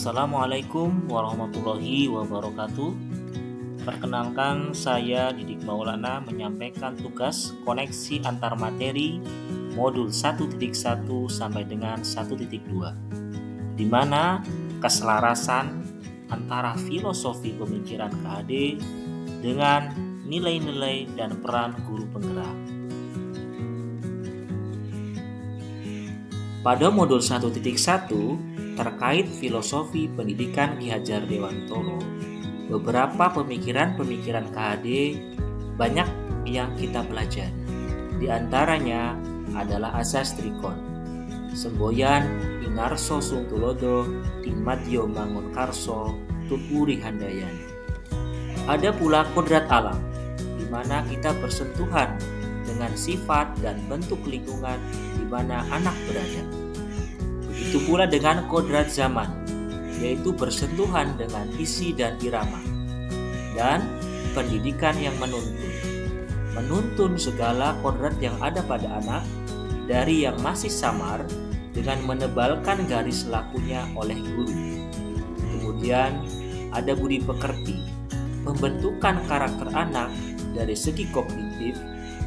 Assalamualaikum warahmatullahi wabarakatuh. Perkenalkan, saya Didik Maulana menyampaikan tugas koneksi antar materi modul 1.1 sampai dengan 1.2, di mana keselarasan antara filosofi pemikiran KHD dengan nilai-nilai dan peran guru penggerak. Pada modul 1.1 terkait filosofi pendidikan Ki Hajar Dewantoro, beberapa pemikiran-pemikiran KHD banyak yang kita pelajari. Di antaranya adalah asas trikon, semboyan inarso sungtulodo timadyo mangun karso tuturi handayani. Ada pula kodrat alam, di mana kita bersentuhan dengan sifat dan bentuk lingkungan di mana anak berada. Begitu pula dengan kodrat zaman, yaitu bersentuhan dengan isi dan irama. Dan pendidikan yang menuntun segala kodrat yang ada pada anak, dari yang masih samar dengan menebalkan garis lakunya oleh guru. Kemudian ada budi pekerti, pembentukan karakter anak dari segi kognitif,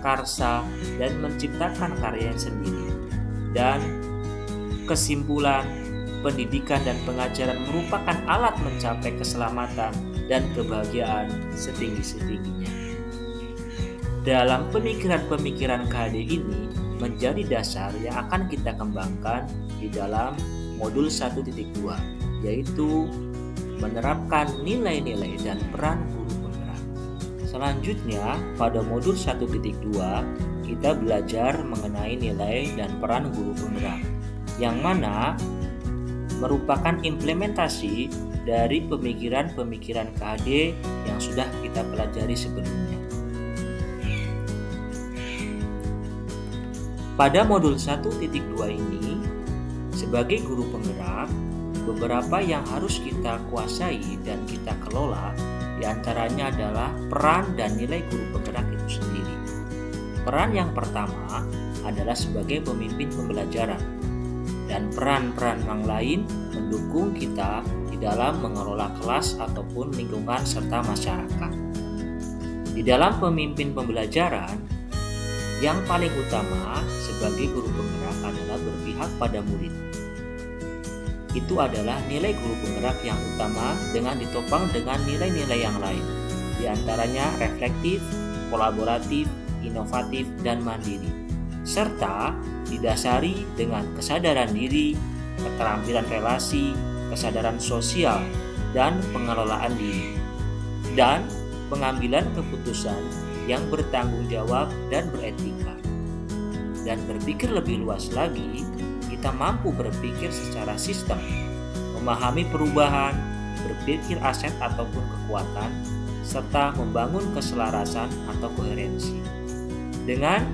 karsa, dan menciptakan karya sendiri. Dan kesimpulan, pendidikan dan pengajaran merupakan alat mencapai keselamatan dan kebahagiaan setinggi-tingginya. Dalam pemikiran-pemikiran KHD ini menjadi dasar yang akan kita kembangkan di dalam modul 1.2, yaitu menerapkan nilai-nilai dan peran guru penggerak. Selanjutnya, pada modul 1.2 kita belajar mengenai nilai dan peran guru penggerak, yang mana merupakan implementasi dari pemikiran-pemikiran KHD yang sudah kita pelajari sebelumnya. Pada modul 1.2 ini, sebagai guru penggerak, beberapa yang harus kita kuasai dan kita kelola diantaranya adalah peran dan nilai guru penggerak itu sendiri. Peran yang pertama adalah sebagai pemimpin pembelajaran, dan peran-peran yang lain mendukung kita di dalam mengelola kelas ataupun lingkungan serta masyarakat. Di dalam pemimpin pembelajaran, yang paling utama sebagai guru penggerak adalah berpihak pada murid. Itu adalah nilai guru penggerak yang utama dengan ditopang dengan nilai-nilai yang lain, di antaranya reflektif, kolaboratif, inovatif, dan mandiri, serta didasari dengan kesadaran diri, keterampilan relasi, kesadaran sosial, dan pengelolaan diri, dan pengambilan keputusan yang bertanggung jawab dan beretika. Dan berpikir lebih luas lagi, kita mampu berpikir secara sistem, memahami perubahan, berpikir aset ataupun kekuatan, serta membangun keselarasan atau koherensi. Dengan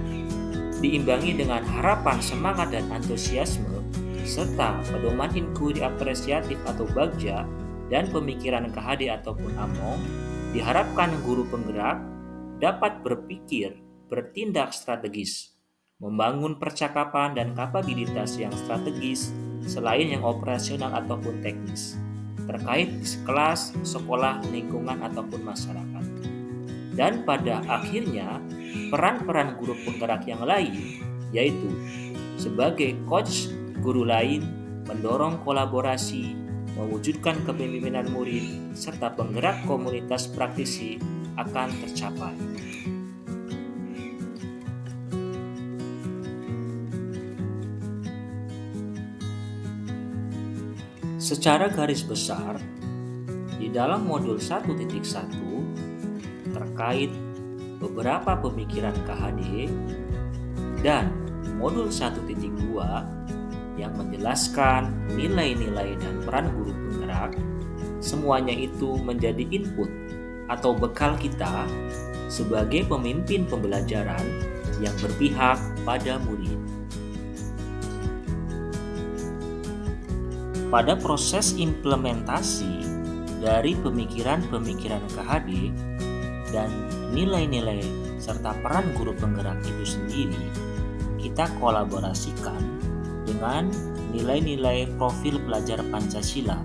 diimbangi dengan harapan, semangat, dan antusiasme, serta pedoman inquiry apresiatif atau bagja dan pemikiran KHD ataupun AMO, diharapkan guru penggerak dapat berpikir, bertindak strategis, membangun percakapan dan kapabilitas yang strategis selain yang operasional ataupun teknis, terkait kelas, sekolah, lingkungan, ataupun masyarakat. Dan pada akhirnya, peran-peran guru penggerak yang lain, yaitu sebagai coach guru lain, mendorong kolaborasi, mewujudkan kepemimpinan murid, serta penggerak komunitas praktisi akan tercapai. Secara garis besar, di dalam modul 1.1 terkait beberapa pemikiran KHD dan modul 1.2 yang menjelaskan nilai-nilai dan peran guru penggerak, semuanya itu menjadi input atau bekal kita sebagai pemimpin pembelajaran yang berpihak pada murid. Pada proses implementasi dari pemikiran-pemikiran KHD dan nilai-nilai serta peran guru penggerak itu sendiri, kita kolaborasikan dengan nilai-nilai profil pelajar Pancasila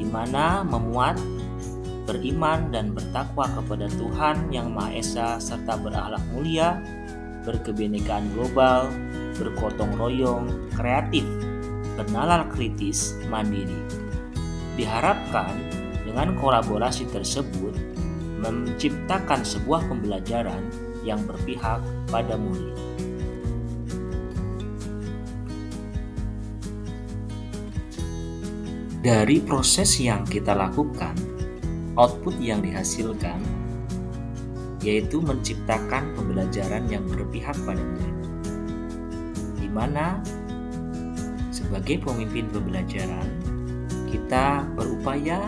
mana memuat, beriman dan bertakwa kepada Tuhan Yang Maha Esa serta berakhlak mulia, berkebinekaan global, bergotong royong, kreatif, bernalar kritis, mandiri. Diharapkan dengan kolaborasi tersebut menciptakan sebuah pembelajaran yang berpihak pada murid. Dari proses yang kita lakukan, output yang dihasilkan yaitu menciptakan pembelajaran yang berpihak pada murid, di mana sebagai pemimpin pembelajaran kita berupaya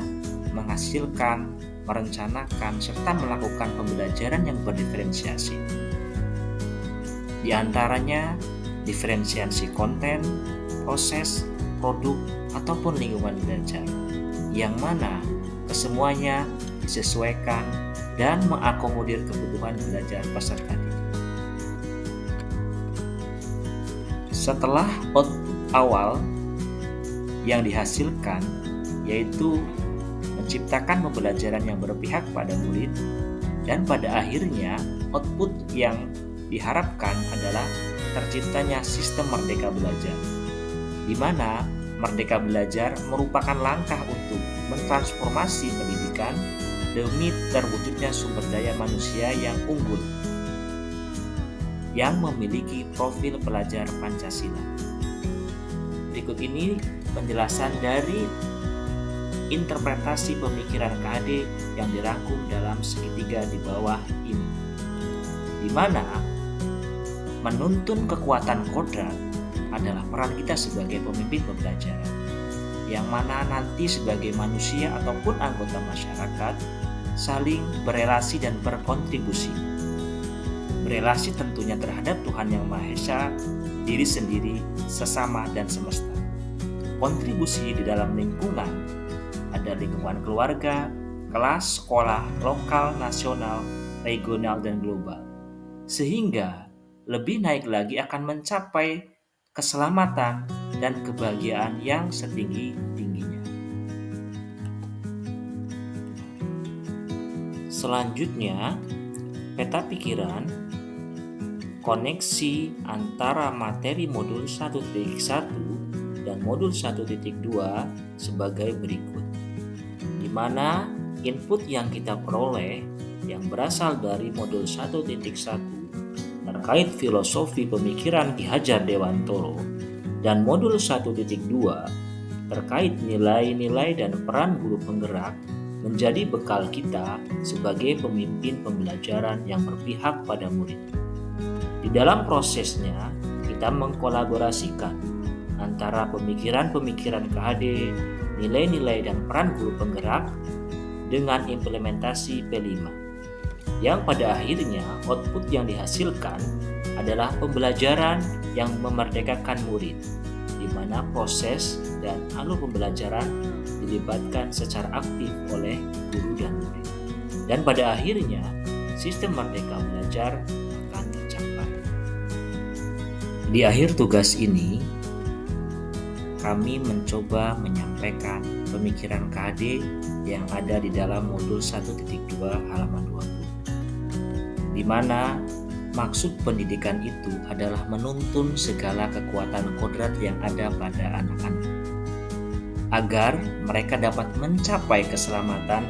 menghasilkan, merencanakan, serta melakukan pembelajaran yang berdiferensiasi. Di antaranya diferensiasi konten, proses, produk, ataupun lingkungan belajar, yang mana kesemuanya disesuaikan dan mengakomodir kebutuhan belajar peserta didik. Setelah output awal yang dihasilkan, yaitu menciptakan pembelajaran yang berpihak pada murid, dan pada akhirnya output yang diharapkan adalah terciptanya sistem Merdeka Belajar, di mana Merdeka Belajar merupakan langkah untuk mentransformasi pendidikan demi terwujudnya sumber daya manusia yang unggul, yang memiliki profil pelajar Pancasila. Berikut ini penjelasan dari interpretasi pemikiran KAD yang dirangkum dalam segitiga di bawah ini, di mana menuntun kekuatan kodrat adalah peran kita sebagai pemimpin pembelajaran, yang mana nanti sebagai manusia ataupun anggota masyarakat saling berelasi dan berkontribusi. Berelasi tentunya terhadap Tuhan Yang Maha Esa, diri sendiri, sesama, dan semesta. Kontribusi di dalam lingkungan, ada lingkungan keluarga, kelas, sekolah, lokal, nasional, regional, dan global. Sehingga lebih naik lagi akan mencapai keselamatan dan kebahagiaan yang setinggi-tingginya. Selanjutnya, peta pikiran koneksi antara materi modul 1.1 dan modul 1.2 sebagai berikut, di mana input yang kita peroleh yang berasal dari modul 1.1 terkait filosofi pemikiran Ki Hajar Dewantoro, dan modul 1.2 terkait nilai-nilai dan peran guru penggerak menjadi bekal kita sebagai pemimpin pembelajaran yang berpihak pada murid. Di dalam prosesnya, kita mengkolaborasikan antara pemikiran-pemikiran KAD, nilai-nilai dan peran guru penggerak dengan implementasi P5. Yang pada akhirnya output yang dihasilkan adalah pembelajaran yang memerdekakan murid, di mana proses dan alur pembelajaran dilibatkan secara aktif oleh guru dan murid. Dan pada akhirnya sistem Merdeka Belajar akan tercapai. Di akhir tugas ini, kami mencoba menyampaikan pemikiran KAD yang ada di dalam modul 1.2 halaman 20. Di mana maksud pendidikan itu adalah menuntun segala kekuatan kodrat yang ada pada anak-anak, agar mereka dapat mencapai keselamatan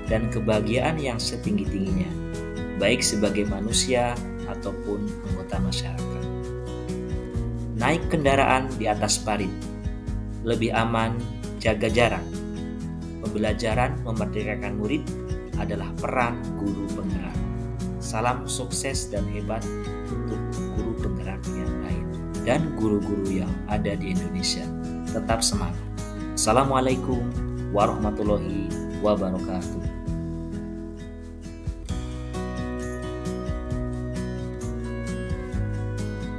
dan kebahagiaan yang setinggi-tingginya, baik sebagai manusia ataupun anggota masyarakat. Naik kendaraan di atas parit, lebih aman, jaga jarak. Pembelajaran memerdekakan murid adalah peran guru penggerak. Salam sukses dan hebat untuk guru penggerak yang lain dan guru-guru yang ada di Indonesia. Tetap semangat. Assalamualaikum warahmatullahi wabarakatuh.